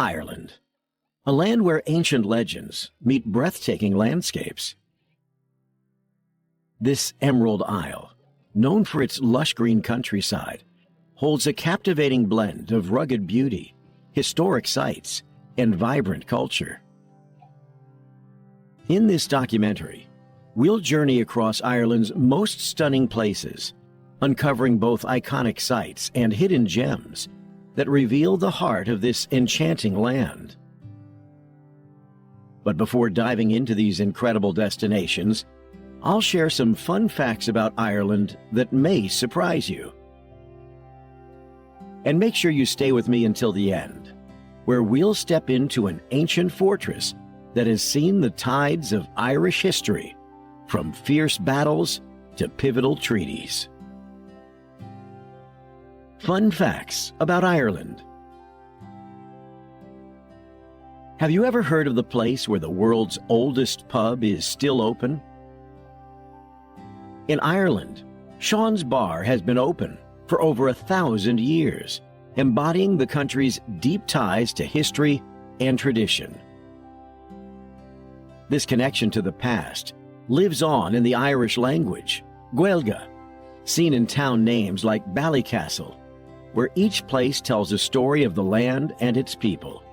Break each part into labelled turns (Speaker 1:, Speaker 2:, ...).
Speaker 1: Ireland, a land where ancient legends meet breathtaking landscapes. This Emerald Isle, known for its lush green countryside, holds a captivating blend of rugged beauty, historic sites, and vibrant culture. In this documentary, we'll journey across Ireland's most stunning places, uncovering both iconic sites and hidden gems that reveal the heart of this enchanting land. But before diving into these incredible destinations, I'll share some fun facts about Ireland that may surprise you. And make sure you stay with me until the end, where we'll step into an ancient fortress that has seen the tides of Irish history, from fierce battles to pivotal treaties. Fun facts about Ireland. Have you ever heard of the place where the world's oldest pub is still open? In Ireland, Sean's Bar has been open for over 1,000 years, embodying the country's deep ties to history and tradition. This connection to the past lives on in the Irish language, Gaeilge, seen in town names like Ballycastle, where each place tells a story of the land and its people.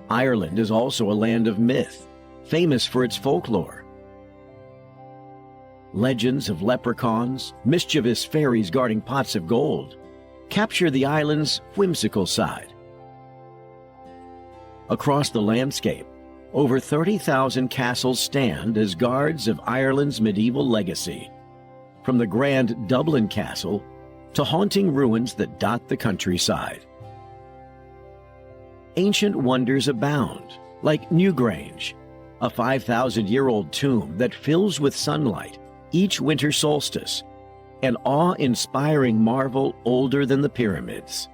Speaker 1: Ireland is also a land of myth, famous for its folklore. Legends of leprechauns, mischievous fairies guarding pots of gold, capture the island's whimsical side. Across the landscape, over 30,000 castles stand as guards of Ireland's medieval legacy, from the grand Dublin Castle to haunting ruins that dot the countryside. Ancient wonders abound, like Newgrange, a 5,000-year-old tomb that fills with sunlight each winter solstice, an awe-inspiring marvel older than the pyramids.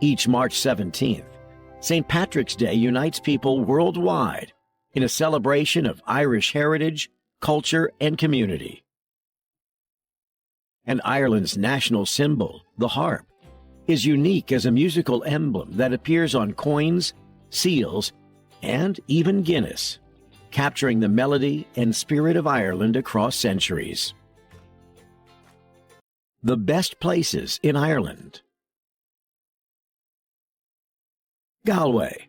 Speaker 1: Each March 17th, St. Patrick's Day unites people worldwide in a celebration of Irish heritage, culture, and community. And Ireland's national symbol, the harp, is unique as a musical emblem that appears on coins, seals, and even Guinness, capturing the melody and spirit of Ireland across centuries. The best places in Ireland. Galway.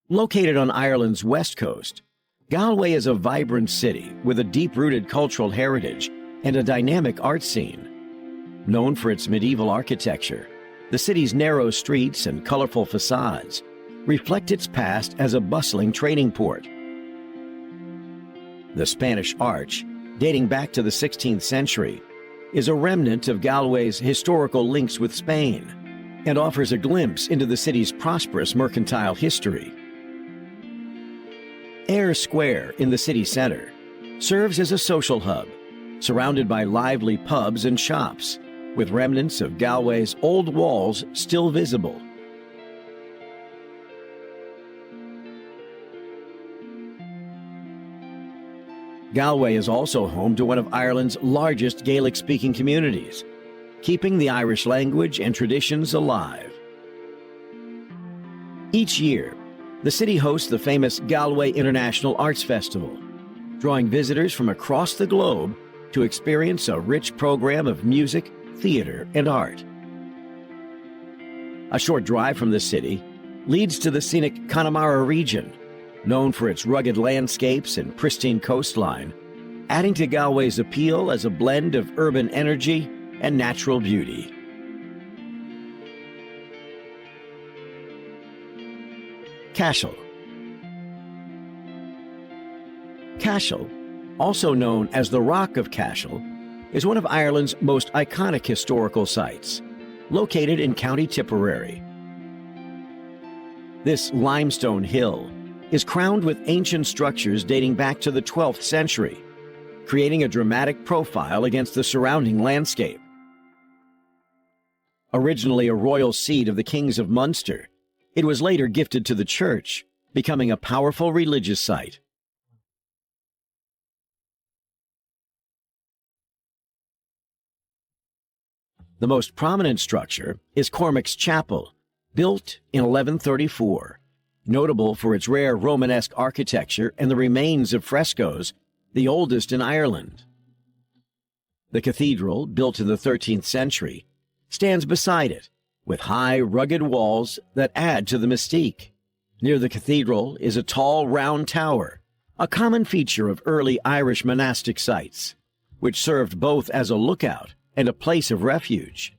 Speaker 1: Located on Ireland's west coast, Galway is a vibrant city with a deep-rooted cultural heritage and a dynamic art scene. Known for its medieval architecture, the city's narrow streets and colorful facades reflect its past as a bustling trading port. The Spanish Arch, dating back to the 16th century, is a remnant of Galway's historical links with Spain and offers a glimpse into the city's prosperous mercantile history. Eyre Square in the city center serves as a social hub, surrounded by lively pubs and shops, with remnants of Galway's old walls still visible. Galway is also home to one of Ireland's largest Gaelic-speaking communities, keeping the Irish language and traditions alive. Each year, the city hosts the famous Galway International Arts Festival, drawing visitors from across the globe to experience a rich program of music, theater, and art. A short drive from the city leads to the scenic Connemara region, known for its rugged landscapes and pristine coastline, adding to Galway's appeal as a blend of urban energy and natural beauty. Cashel. Cashel, also known as the Rock of Cashel, is one of Ireland's most iconic historical sites, located in County Tipperary. This limestone hill is crowned with ancient structures dating back to the 12th century, creating a dramatic profile against the surrounding landscape. Originally a royal seat of the kings of Munster, it was later gifted to the church, becoming a powerful religious site. The most prominent structure is Cormac's Chapel, built in 1134, notable for its rare Romanesque architecture and the remains of frescoes, the oldest in Ireland. The cathedral, built in the 13th century, stands beside it, with high, rugged walls that add to the mystique. Near the cathedral is a tall, round tower, a common feature of early Irish monastic sites, which served both as a lookout and a place of refuge.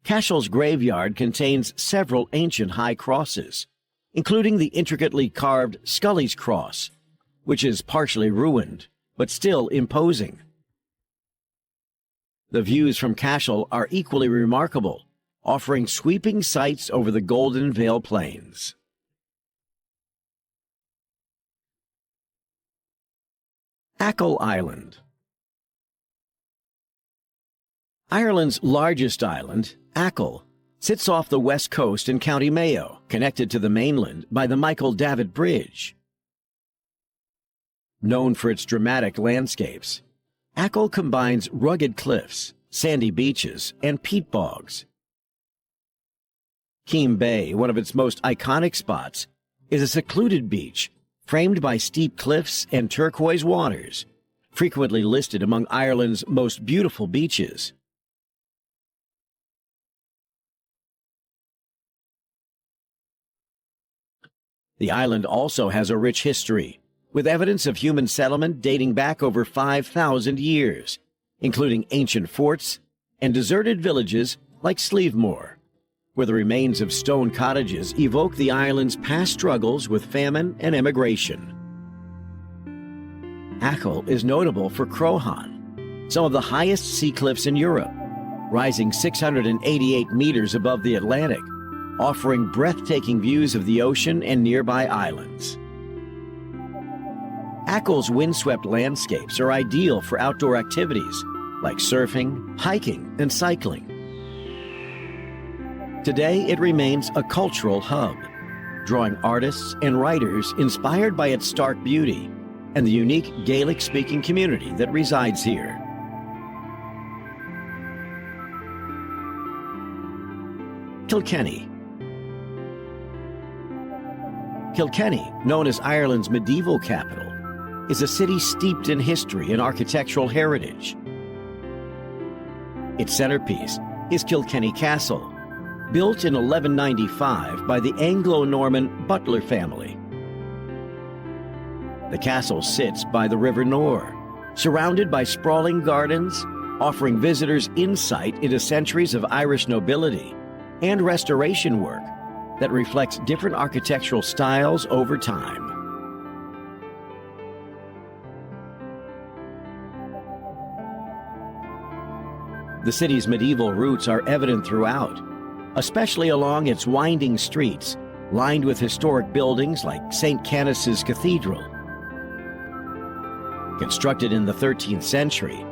Speaker 1: Cashel's graveyard contains several ancient high crosses, including the intricately carved Scully's Cross, which is partially ruined, but still imposing. The views from Cashel are equally remarkable, offering sweeping sights over the Golden Vale Plains. Achill Island. Ireland's largest island, Achill, sits off the west coast in County Mayo, connected to the mainland by the Michael Davitt Bridge. Known for its dramatic landscapes, Achill combines rugged cliffs, sandy beaches, and peat bogs. Keem Bay, one of its most iconic spots, is a secluded beach framed by steep cliffs and turquoise waters, frequently listed among Ireland's most beautiful beaches. The island also has a rich history, with evidence of human settlement dating back over 5,000 years, including ancient forts and deserted villages like Slievemore, where the remains of stone cottages evoke the island's past struggles with famine and emigration. Achill is notable for Croghan, some of the highest sea cliffs in Europe, rising 688 meters above the Atlantic, offering breathtaking views of the ocean and nearby islands. Achill's windswept landscapes are ideal for outdoor activities like surfing, hiking, and cycling. Today, it remains a cultural hub, drawing artists and writers inspired by its stark beauty and the unique Gaelic-speaking community that resides here. Kilkenny. Kilkenny, known as Ireland's medieval capital, is a city steeped in history and architectural heritage. Its centerpiece is Kilkenny Castle, built in 1195 by the Anglo-Norman Butler family. The castle sits by the River Nore, surrounded by sprawling gardens, offering visitors insight into centuries of Irish nobility and restoration work that reflects different architectural styles over time. The city's medieval roots are evident throughout, especially along its winding streets, lined with historic buildings like St. Canice's Cathedral. Constructed in the 13th century,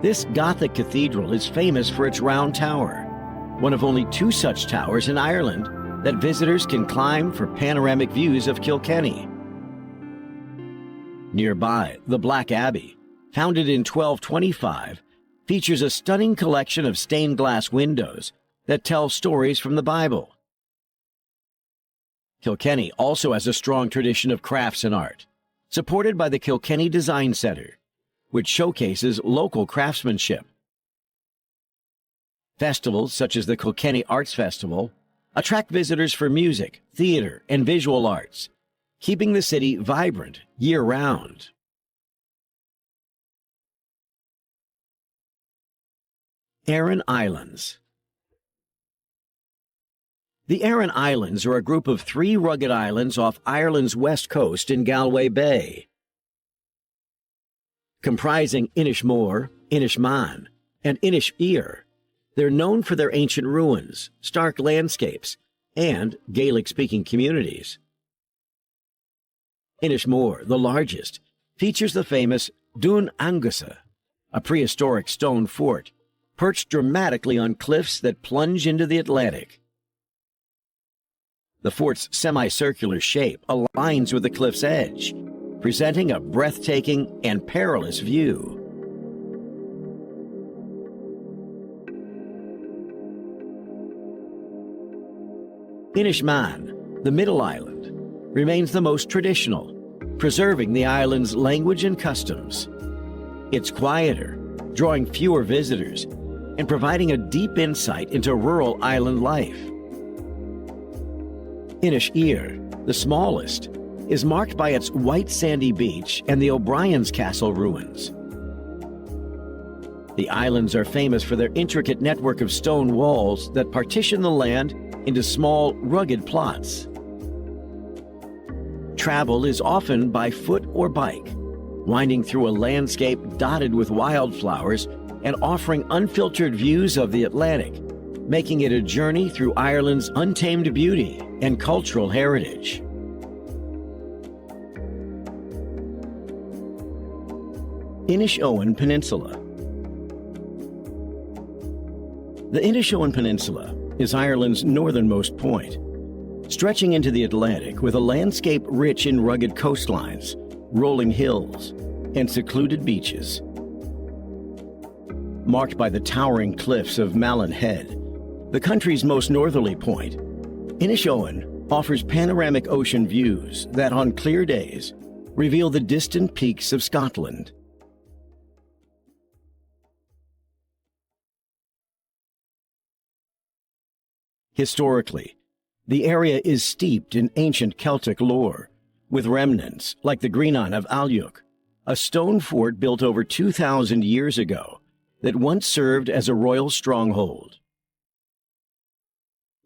Speaker 1: this Gothic cathedral is famous for its round tower, one of only 2 such towers in Ireland that visitors can climb for panoramic views of Kilkenny. Nearby, the Black Abbey, founded in 1225, features a stunning collection of stained glass windows that tell stories from the Bible. Kilkenny also has a strong tradition of crafts and art, supported by the Kilkenny Design Centre, which showcases local craftsmanship. Festivals such as the Kilkenny Arts Festival attract visitors for music, theater, and visual arts, keeping the city vibrant year-round. Aran Islands. The Aran Islands are a group of 3 rugged islands off Ireland's west coast in Galway Bay. Comprising Inishmore, Inishmaan, and Inisheer, they're known for their ancient ruins, stark landscapes, and Gaelic-speaking communities. Inishmore, the largest, features the famous Dún Angusa, a prehistoric stone fort perched dramatically on cliffs that plunge into the Atlantic. The fort's semicircular shape aligns with the cliff's edge, presenting a breathtaking and perilous view. Inishmaan, the middle island, remains the most traditional, preserving the island's language and customs. It's quieter, drawing fewer visitors, and providing a deep insight into rural island life. Inisheer, the smallest, is marked by its white sandy beach and the O'Brien's Castle ruins. The islands are famous for their intricate network of stone walls that partition the land into small, rugged plots. Travel is often by foot or bike, winding through a landscape dotted with wildflowers and offering unfiltered views of the Atlantic, making it a journey through Ireland's untamed beauty and cultural heritage. Inishowen Peninsula. The Inishowen Peninsula is Ireland's northernmost point, stretching into the Atlantic with a landscape rich in rugged coastlines, rolling hills, and secluded beaches. Marked by the towering cliffs of Malin Head, the country's most northerly point, Inishowen offers panoramic ocean views that, on clear days, reveal the distant peaks of Scotland. Historically, the area is steeped in ancient Celtic lore, with remnants like the Greenan of Alnwick, a stone fort built over 2,000 years ago that once served as a royal stronghold.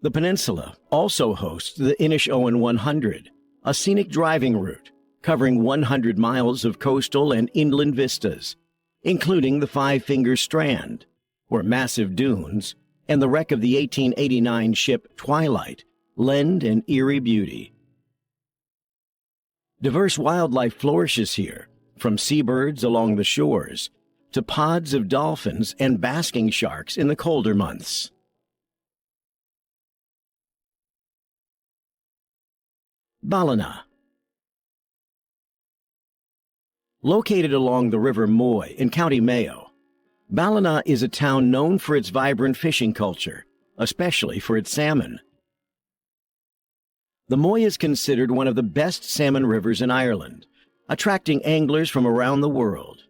Speaker 1: The peninsula also hosts the Inishowen 100, a scenic driving route covering 100 miles of coastal and inland vistas, including the Five Finger Strand, where massive dunes and the wreck of the 1889 ship Twilight lend an eerie beauty. Diverse wildlife flourishes here, from seabirds along the shores to pods of dolphins and basking sharks in the colder months. Ballina. Located along the River Moy in County Mayo, Ballina is a town known for its vibrant fishing culture, especially for its salmon. The Moy is considered one of the best salmon rivers in Ireland, attracting anglers from around the world.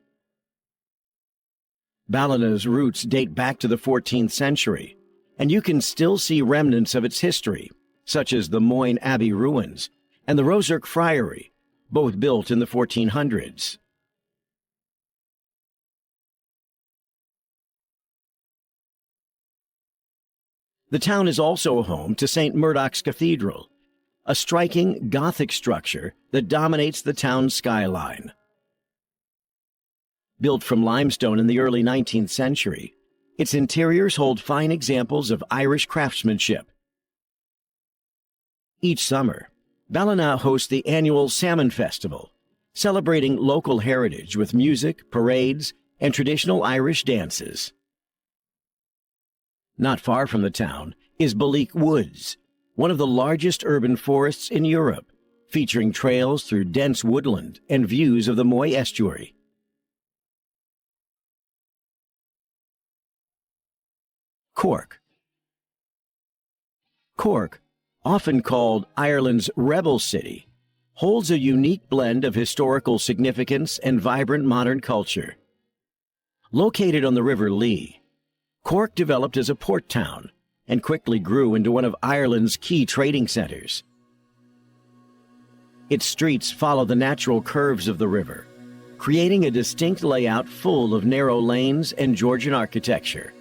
Speaker 1: Ballina's roots date back to the 14th century, and you can still see remnants of its history, such as the Moyne Abbey ruins and the Roserk Friary, both built in the 1400s. The town is also home to St. Murdoch's Cathedral, a striking Gothic structure that dominates the town's skyline. Built from limestone in the early 19th century, its interiors hold fine examples of Irish craftsmanship. Each summer, Ballina hosts the annual Salmon Festival, celebrating local heritage with music, parades, and traditional Irish dances. Not far from the town is Balleek Woods, one of the largest urban forests in Europe, featuring trails through dense woodland and views of the Moy estuary. Cork. Cork, often called Ireland's Rebel City, holds a unique blend of historical significance and vibrant modern culture. Located on the River Lee, Cork developed as a port town and quickly grew into one of Ireland's key trading centers. Its streets follow the natural curves of the river, creating a distinct layout full of narrow lanes and Georgian architecture.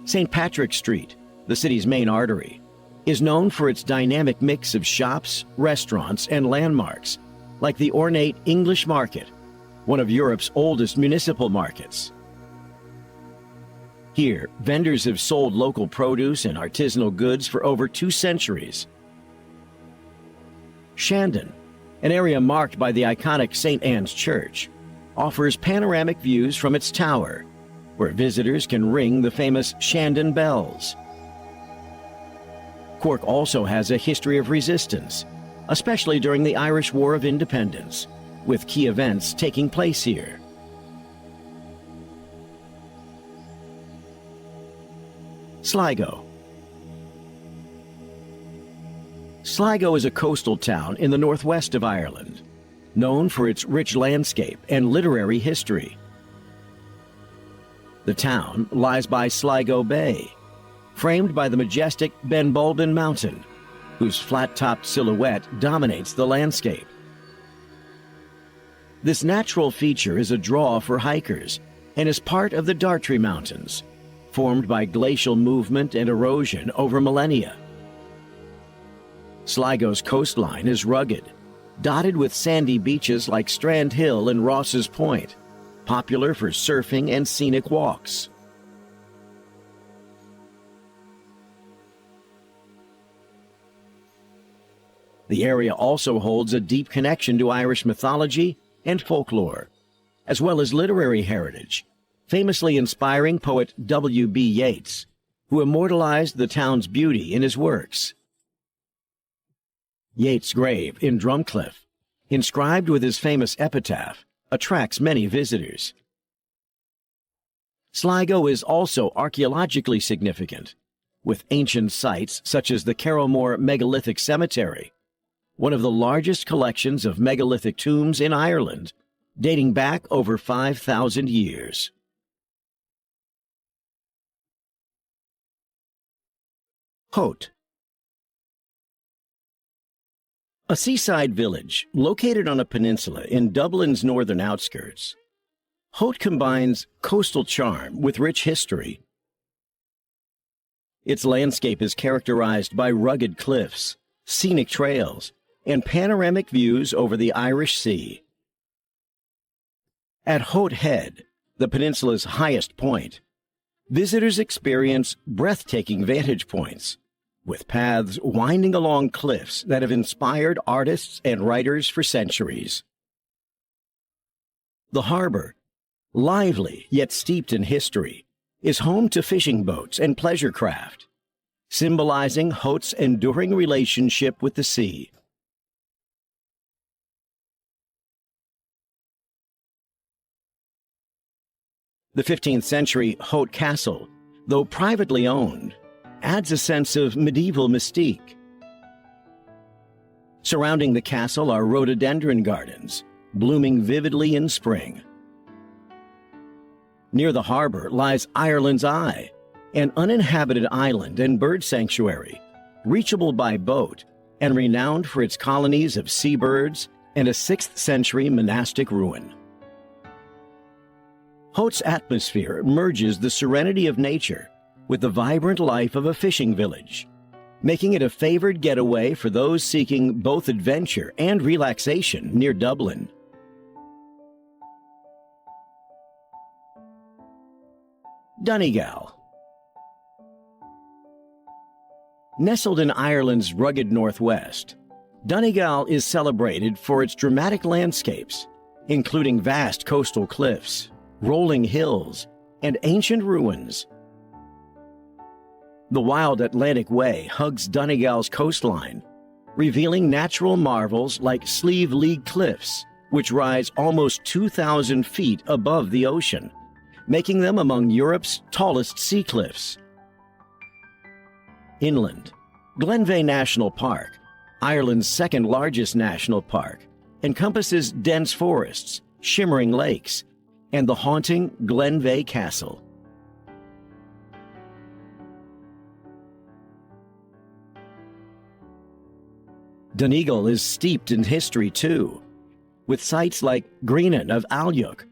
Speaker 1: St. Patrick's Street, the city's main artery, is known for its dynamic mix of shops, restaurants, and landmarks, like the ornate English Market, one of Europe's oldest municipal markets. Here, vendors have sold local produce and artisanal goods for over 2 centuries. Shandon, an area marked by the iconic St. Anne's Church, offers panoramic views from its tower, where visitors can ring the famous Shandon bells. Cork also has a history of resistance, especially during the Irish War of Independence, with key events taking place here. Sligo. Sligo is a coastal town in the northwest of Ireland, known for its rich landscape and literary history. The town lies by Sligo Bay, framed by the majestic Benbulben Mountain, whose flat-topped silhouette dominates the landscape. This natural feature is a draw for hikers and is part of the Dartry Mountains, formed by glacial movement and erosion over millennia. Sligo's coastline is rugged, dotted with sandy beaches like Strand Hill and Ross's Point, popular for surfing and scenic walks. The area also holds a deep connection to Irish mythology and folklore, as well as literary heritage, famously inspiring poet W.B. Yeats, who immortalized the town's beauty in his works. Yeats' grave in Drumcliff, inscribed with his famous epitaph, attracts many visitors. Sligo is also archaeologically significant, with ancient sites such as the Carrowmore Megalithic Cemetery, one of the largest collections of megalithic tombs in Ireland, dating back over 5,000 years. Howth. A seaside village located on a peninsula in Dublin's northern outskirts, Howth combines coastal charm with rich history. Its landscape is characterized by rugged cliffs, scenic trails, and panoramic views over the Irish Sea. At Howth Head, the peninsula's highest point, visitors experience breathtaking vantage points, with paths winding along cliffs that have inspired artists and writers for centuries. The harbor, lively yet steeped in history, is home to fishing boats and pleasure craft, symbolizing Howth's enduring relationship with the sea. The 15th century Howth Castle, though privately owned, adds a sense of medieval mystique. Surrounding the castle are rhododendron gardens, blooming vividly in spring. Near the harbor lies Ireland's Eye, an uninhabited island and bird sanctuary, reachable by boat and renowned for its colonies of seabirds and a 6th century monastic ruin. Howth's atmosphere merges the serenity of nature with the vibrant life of a fishing village, making it a favored getaway for those seeking both adventure and relaxation near Dublin. Donegal. Nestled in Ireland's rugged northwest, Donegal is celebrated for its dramatic landscapes, including vast coastal cliffs, rolling hills, and ancient ruins. The wild Atlantic Way hugs Donegal's coastline, revealing natural marvels like Slieve League Cliffs, which rise almost 2,000 feet above the ocean, making them among Europe's tallest sea cliffs. Inland, Glenveigh National Park, Ireland's second-largest national park, encompasses dense forests, shimmering lakes, and the haunting Glenveigh Castle. Donegal is steeped in history, too, with sites like Greenan of Alyuk,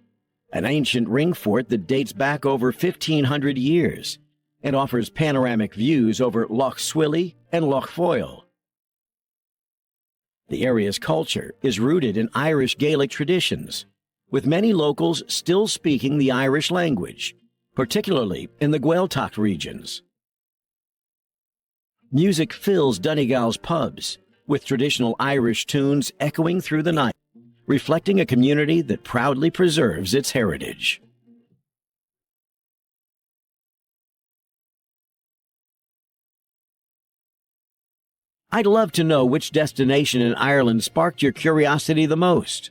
Speaker 1: an ancient ring fort that dates back over 1,500 years and offers panoramic views over Lough Swilly and Lough Foyle. The area's culture is rooted in Irish Gaelic traditions, with many locals still speaking the Irish language, particularly in the Gaeltacht regions. Music fills Donegal's pubs, with traditional Irish tunes echoing through the night, reflecting a community that proudly preserves its heritage. I'd love to know which destination in Ireland sparked your curiosity the most.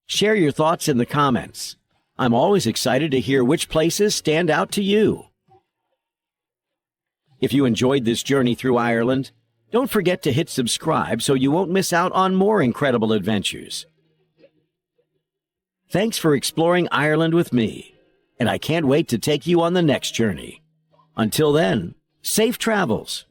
Speaker 1: Share your thoughts in the comments. I'm always excited to hear which places stand out to you. If you enjoyed this journey through Ireland, don't forget to hit subscribe so you won't miss out on more incredible adventures. Thanks for exploring Ireland with me, and I can't wait to take you on the next journey. Until then, safe travels.